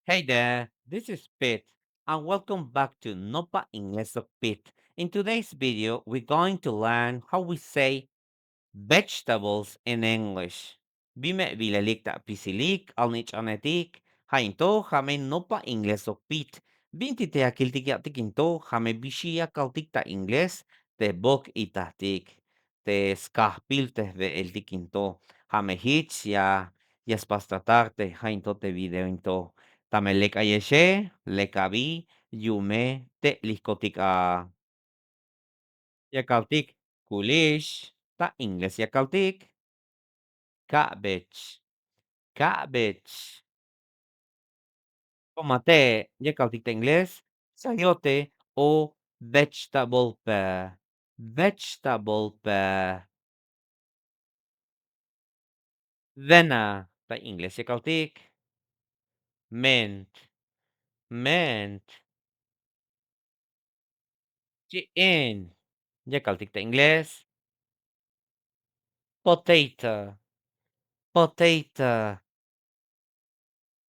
Hey there, this is Pete, and welcome back to Nopa Inglés of Pete. In today's video, we're going to learn how we say vegetables in English. Bime bilelik ta pisilik, alnich anetik, hainto jame Nopa Inglés of Pete. Binti te akiltik yatikinto, jame bishia kaltik ta Inglés, te bok itatik, te skahpil te de el tikinto, jame hits ya spastatarte, hainto te video into. Tame lek ayeshe, lekabi, yume, te liskotik a yakaltik, kulish, ta Inglés yakaltik, cabbage, cabbage. Tomate, yakaltik ta Inglés, sayote o vegetable pear, vegetable pear. Vena, ta Inglés yakaltik, mint, mint. Chicken, yakaltik ta Inglés, potato, potato.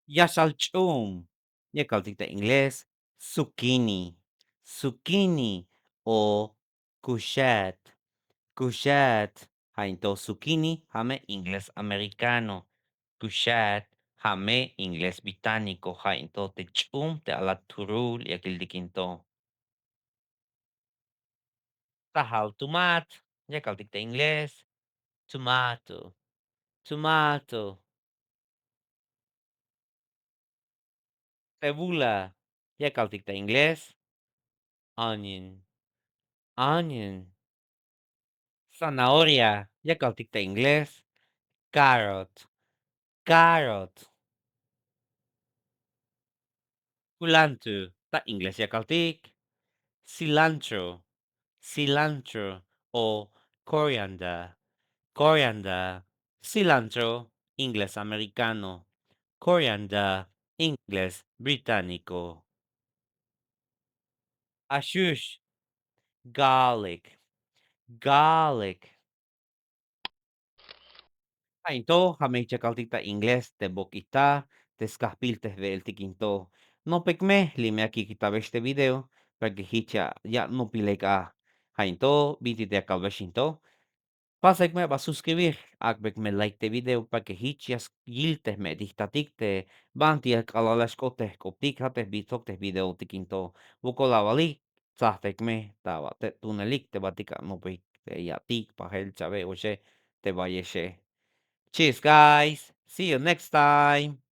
Yasalchum. Yakaltik ta Inglés, zucchini, zucchini o courgette, courgette. Hainto zucchini, jame inglés americano. Courgette, jame inglés británico. Hainto te chum te ala turul yakil dikinto. Tahal tomat, yakaltik ta Inglés, tomato, tomato. Cebula, yakaltik ta Inglés, onion, onion. Zanahoria, yakaltik ta Inglés, carrot, carrot. Culantro, ta Inglés yakaltik, cilantro, cilantro o coriander, coriander. Cilantro, inglés americano. Coriander, inglés británico. Ashush, garlic, garlic. Então, hameicha kaltita inglés te boquita, te scaspiltes de el tiquinto. No pekme, lime aquí quitaba este video, para que hicha ya no pileca. Hainto, biti te acabashinto. Pasa que me va a suscribir, akbek me like te video, para que hichias giltes me dictatic te banti al kalalas kote, koptik hate bitok te video tiquinto. Buko la vali, sahtek me, tava te tunelik te batika no pe te ya tik pa hel chabe oche te vayeshe. Cheers, guys. See you next time.